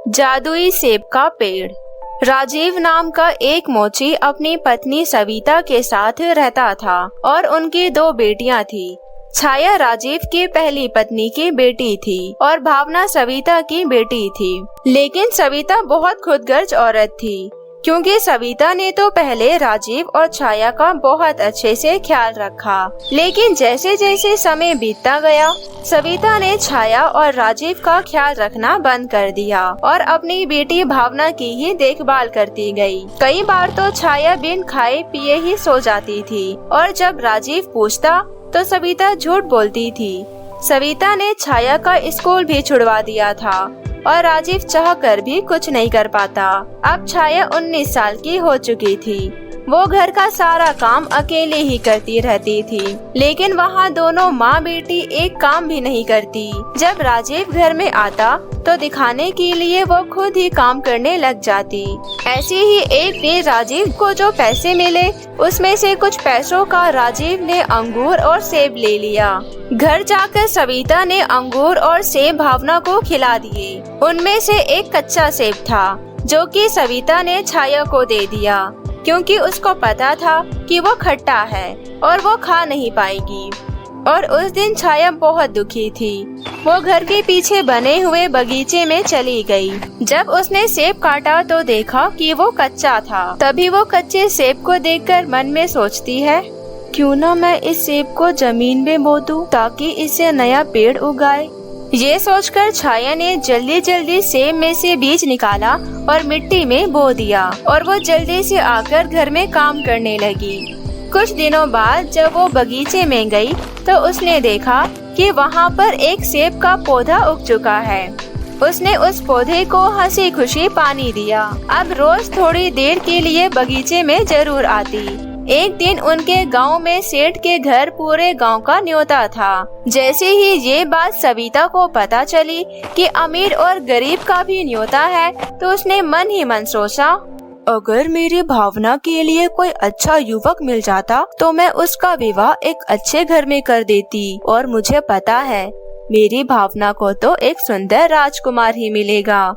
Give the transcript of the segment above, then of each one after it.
जादुई सेब का पेड़। राजीव नाम का एक मोची अपनी पत्नी सविता के साथ रहता था और उनकी 2 बेटियां थी। छाया राजीव की पहली पत्नी की बेटी थी और भावना सविता की बेटी थी। लेकिन सविता बहुत खुदगर्ज औरत थी, क्योंकि सविता ने तो पहले राजीव और छाया का बहुत अच्छे से ख्याल रखा। लेकिन जैसे जैसे समय बीतता गया, सविता ने छाया और राजीव का ख्याल रखना बंद कर दिया और अपनी बेटी भावना की ही देखभाल करती गई। कई बार तो छाया बिन खाए पिए ही सो जाती थी और जब राजीव पूछता तो सविता झूठ बोलती थी। सविता ने छाया का स्कूल भी छुड़वा दिया था और राजीव चाहकर भी कुछ नहीं कर पाता। अब छाया 19 साल की हो चुकी थी। वो घर का सारा काम अकेले ही करती रहती थी, लेकिन वहाँ दोनों माँ बेटी एक काम भी नहीं करती। जब राजीव घर में आता तो दिखाने के लिए वो खुद ही काम करने लग जाती। ऐसे ही एक दिन राजीव को जो पैसे मिले, उसमें से कुछ पैसों का राजीव ने अंगूर और सेब ले लिया। घर जाकर सविता ने अंगूर और सेब भावना को खिला दिए। उनमें से एक कच्चा सेब था, जो कि सविता ने छाया को दे दिया, क्योंकि उसको पता था कि वो खट्टा है और वो खा नहीं पाएगी। और उस दिन छाया बहुत दुखी थी। वो घर के पीछे बने हुए बगीचे में चली गई। जब उसने सेब काटा तो देखा कि वो कच्चा था। तभी वो कच्चे सेब को देखकर मन में सोचती है, क्यों ना मैं इस सेब को जमीन में बो दूं, ताकि इससे नया पेड़ उगाए। ये सोचकर छाया ने जल्दी जल्दी सेब में से बीज निकाला और मिट्टी में बो दिया और वो जल्दी से आकर घर में काम करने लगी। कुछ दिनों बाद जब वो बगीचे में गई तो उसने देखा कि वहाँ पर एक सेब का पौधा उग चुका है। उसने उस पौधे को हंसी खुशी पानी दिया। अब रोज थोड़ी देर के लिए बगीचे में जरूर आती। एक दिन उनके गांव में सेठ के घर पूरे गांव का न्योता था। जैसे ही ये बात सविता को पता चली कि अमीर और गरीब का भी न्योता है, तो उसने मन ही मन सोचा, अगर मेरी भावना के लिए कोई अच्छा युवक मिल जाता तो मैं उसका विवाह एक अच्छे घर में कर देती। और मुझे पता है मेरी भावना को तो एक सुंदर राजकुमार ही मिलेगा।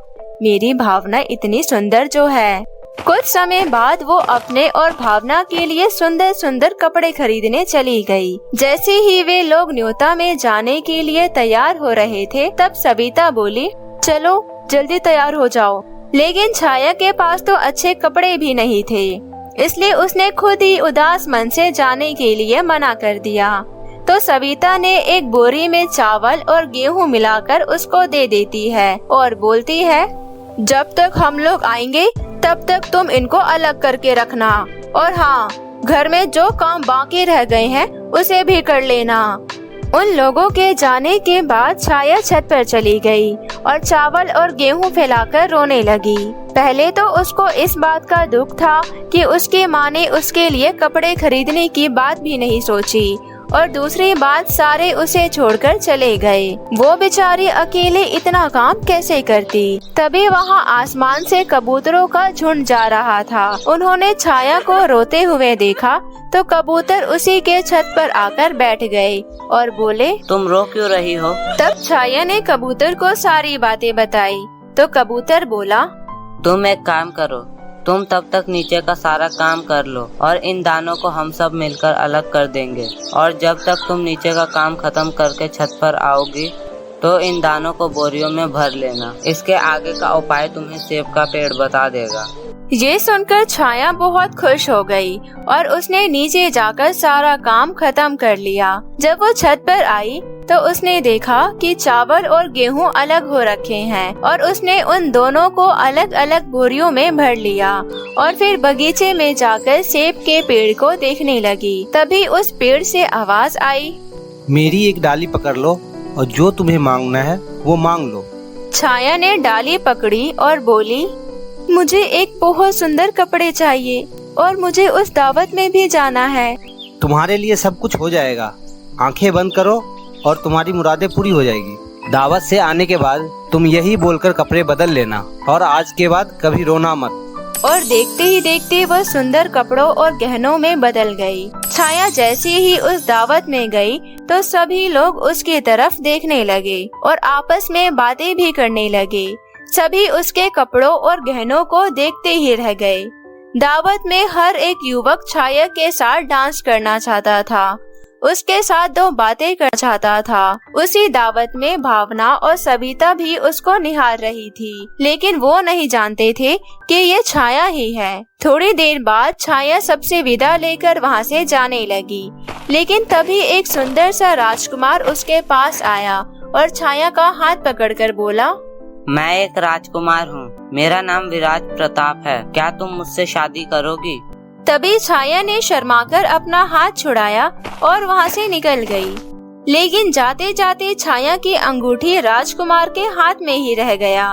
मेरी भावना इतनी सुंदर जो है। कुछ समय बाद वो अपने और भावना के लिए सुंदर सुंदर कपड़े खरीदने चली गई। जैसे ही वे लोग न्योता में जाने के लिए तैयार हो रहे थे, तब सविता बोली, चलो जल्दी तैयार हो जाओ। लेकिन छाया के पास तो अच्छे कपड़े भी नहीं थे, इसलिए उसने खुद ही उदास मन से जाने के लिए मना कर दिया। तो सविता ने एक बोरी में चावल और गेहूं मिलाकर उसको दे देती है और बोलती है, जब तक हम लोग आएंगे तब तक तुम इनको अलग करके रखना। और हाँ, घर में जो काम बाकी रह गए हैं उसे भी कर लेना। उन लोगों के जाने के बाद छाया छत पर चली गई और चावल और गेहूं फैलाकर रोने लगी। पहले तो उसको इस बात का दुख था कि उसकी माँ ने उसके लिए कपड़े खरीदने की बात भी नहीं सोची, और दूसरी बात सारे उसे छोड़कर चले गए। वो बेचारी अकेले इतना काम कैसे करती। तभी वहाँ आसमान से कबूतरों का झुंड जा रहा था। उन्होंने छाया को रोते हुए देखा तो कबूतर उसी के छत पर आकर बैठ गए और बोले, तुम रो क्यों रही हो? तब छाया ने कबूतर को सारी बातें बताई तो कबूतर बोला, तुम एक काम करो, तुम तब तक नीचे का सारा काम कर लो और इन दानों को हम सब मिलकर अलग कर देंगे। और जब तक तुम नीचे का काम खत्म करके छत पर आओगी तो इन दानों को बोरियों में भर लेना। इसके आगे का उपाय तुम्हें सेब का पेड़ बता देगा। ये सुनकर छाया बहुत खुश हो गई और उसने नीचे जाकर सारा काम खत्म कर लिया। जब वो छत पर आई तो उसने देखा कि चावल और गेहूं अलग हो रखे हैं और उसने उन दोनों को अलग अलग बोरियों में भर लिया और फिर बगीचे में जाकर सेब के पेड़ को देखने लगी। तभी उस पेड़ से आवाज आई, मेरी एक डाली पकड़ लो और जो तुम्हें मांगना है वो मांग लो। छाया ने डाली पकड़ी और बोली, मुझे एक बहुत सुंदर कपड़े चाहिए और मुझे उस दावत में भी जाना है। तुम्हारे लिए सब कुछ हो जाएगा, आंखें बंद करो और तुम्हारी मुरादें पूरी हो जाएगी। दावत से आने के बाद तुम यही बोलकर कपड़े बदल लेना और आज के बाद कभी रोना मत। और देखते ही देखते वह सुंदर कपड़ों और गहनों में बदल गई। छाया जैसे ही उस दावत में गई तो सभी लोग उसकी तरफ देखने लगे और आपस में बातें भी करने लगे। सभी उसके कपड़ों और गहनों को देखते ही रह गए। दावत में हर एक युवक छाया के साथ डांस करना चाहता था, उसके साथ दो बातें करना चाहता था। उसी दावत में भावना और सविता भी उसको निहार रही थी, लेकिन वो नहीं जानते थे कि ये छाया ही है। थोड़ी देर बाद छाया सबसे विदा लेकर वहाँ से जाने लगी, लेकिन तभी एक सुंदर सा राजकुमार उसके पास आया और छाया का हाथ पकड़कर बोला, मैं एक राजकुमार हूँ, मेरा नाम विराज प्रताप है, क्या तुम मुझसे शादी करोगी? तभी छाया ने शर्माकर अपना हाथ छुड़ाया और वहाँ से निकल गई। लेकिन जाते जाते छाया की अंगूठी राजकुमार के हाथ में ही रह गया।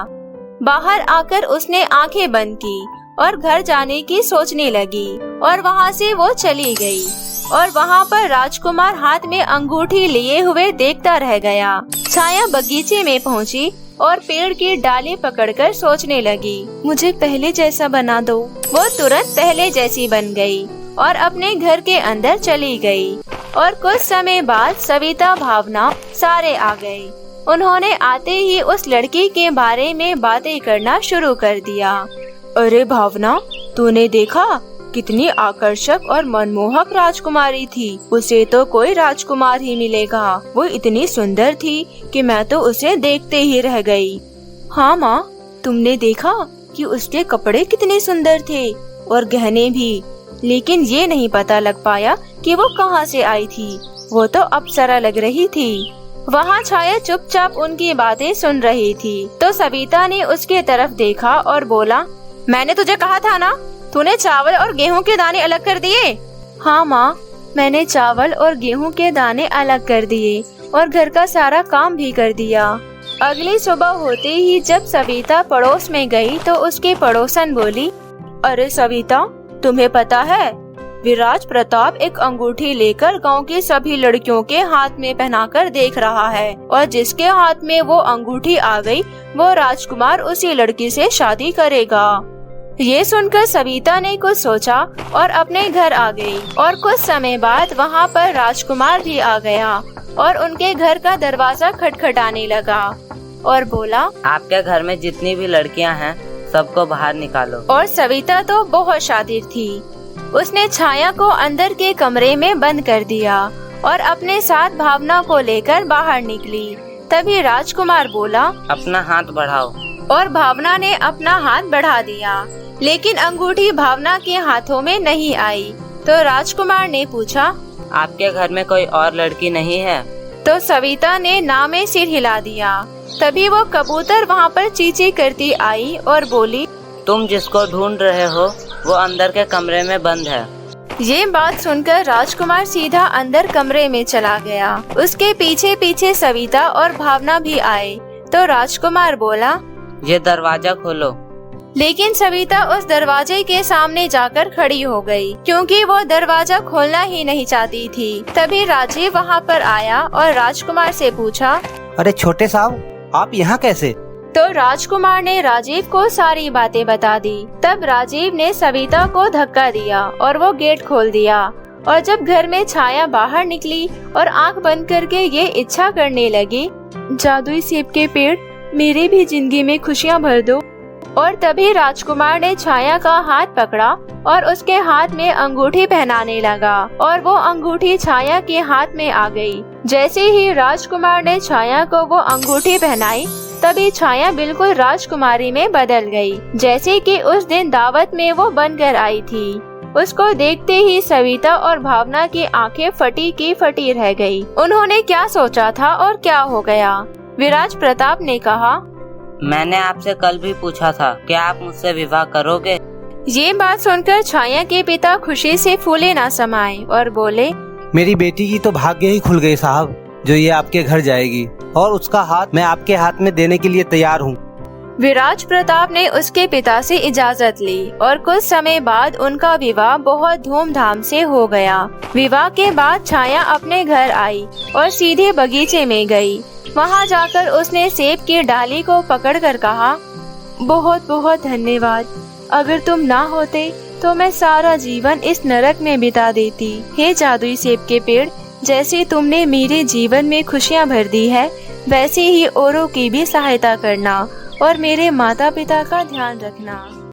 बाहर आकर उसने आंखें बंद की और घर जाने की सोचने लगी और वहाँ से वो चली गई। और वहाँ पर राजकुमार हाथ में अंगूठी लिए हुए देखता रह गया। छाया बगीचे में पहुँची और पेड़ की डाली पकड़कर सोचने लगी, मुझे पहले जैसा बना दो। वो तुरंत पहले जैसी बन गई और अपने घर के अंदर चली गई। और कुछ समय बाद सविता, भावना सारे आ गए। उन्होंने आते ही उस लड़की के बारे में बातें करना शुरू कर दिया। अरे भावना, तूने देखा कितनी आकर्षक और मनमोहक राजकुमारी थी। उसे तो कोई राजकुमार ही मिलेगा। वो इतनी सुंदर थी कि मैं तो उसे देखते ही रह गई। हाँ माँ, तुमने देखा कि उसके कपड़े कितने सुंदर थे और गहने भी, लेकिन ये नहीं पता लग पाया कि वो कहाँ से आई थी। वो तो अप्सरा लग रही थी। वहाँ छाया चुपचाप उनकी बातें सुन रही थी। तो सविता ने उसके तरफ देखा और बोला, मैंने तुझे कहा था ना, तूने चावल और गेहूं के दाने अलग कर दिए। हाँ माँ, मैंने चावल और गेहूं के दाने अलग कर दिए और घर का सारा काम भी कर दिया। अगली सुबह होते ही जब सविता पड़ोस में गई तो उसकी पड़ोसन बोली, अरे सविता, तुम्हें पता है विराज प्रताप एक अंगूठी लेकर गांव की सभी लड़कियों के हाथ में पहनाकर देख रहा है और जिसके हाथ में वो अंगूठी आ गई वो राजकुमार उसी लड़की से शादी करेगा। ये सुनकर सविता ने कुछ सोचा और अपने घर आ गई। और कुछ समय बाद वहाँ पर राजकुमार भी आ गया और उनके घर का दरवाजा खटखटाने लगा और बोला, आपके घर में जितनी भी लड़कियाँ हैं सबको बाहर निकालो। और सविता तो बहुत शातिर थी। उसने छाया को अंदर के कमरे में बंद कर दिया और अपने साथ भावना को लेकर बाहर निकली। तभी राजकुमार बोला, अपना हाथ बढ़ाओ। और भावना ने अपना हाथ बढ़ा दिया, लेकिन अंगूठी भावना के हाथों में नहीं आई। तो राजकुमार ने पूछा, आपके घर में कोई और लड़की नहीं है? तो सविता ने ना में सिर हिला दिया। तभी वो कबूतर वहाँ पर चींची करती आई और बोली, तुम जिसको ढूंढ रहे हो वो अंदर के कमरे में बंद है। ये बात सुनकर राजकुमार सीधा अंदर कमरे में चला गया। उसके पीछे पीछे सविता और भावना भी आए। तो राजकुमार बोला, ये दरवाजा खोलो। लेकिन सविता उस दरवाजे के सामने जाकर खड़ी हो गई, क्योंकि वो दरवाजा खोलना ही नहीं चाहती थी। तभी राजीव वहाँ पर आया और राजकुमार से पूछा, अरे छोटे साहब, आप यहाँ कैसे? तो राजकुमार ने राजीव को सारी बातें बता दी। तब राजीव ने सविता को धक्का दिया और वो गेट खोल दिया। और जब घर में छाया बाहर निकली और आंख बंद करके ये इच्छा करने लगी, जादुई सेब के पेड़, मेरे भी जिंदगी में खुशियाँ भर दो। और तभी राजकुमार ने छाया का हाथ पकड़ा और उसके हाथ में अंगूठी पहनाने लगा और वो अंगूठी छाया के हाथ में आ गई। जैसे ही राजकुमार ने छाया को वो अंगूठी पहनाई, तभी छाया बिल्कुल राजकुमारी में बदल गई, जैसे कि उस दिन दावत में वो बनकर आई थी। उसको देखते ही सविता और भावना की आंखें फटी की फटी रह गई। उन्होंने क्या सोचा था और क्या हो गया। विराज प्रताप ने कहा, मैंने आपसे कल भी पूछा था, क्या आप मुझसे विवाह करोगे? ये बात सुनकर छाया के पिता खुशी से फूले ना समाये और बोले, मेरी बेटी की तो भाग्य ही खुल गई साहब, जो ये आपके घर जाएगी और उसका हाथ मैं आपके हाथ में देने के लिए तैयार हूँ। विराज प्रताप ने उसके पिता से इजाजत ली और कुछ समय बाद उनका विवाह बहुत धूमधाम से हो गया। विवाह के बाद छाया अपने घर आई और सीधे बगीचे में गई। वहाँ जाकर उसने सेब की डाली को पकड़कर कहा, बहुत बहुत धन्यवाद, अगर तुम ना होते तो मैं सारा जीवन इस नरक में बिता देती। हे जादुई सेब के पेड़, जैसे तुमने मेरे जीवन में खुशियाँ भर दी है, वैसे ही औरों की भी सहायता करना और मेरे माता पिता का ध्यान रखना।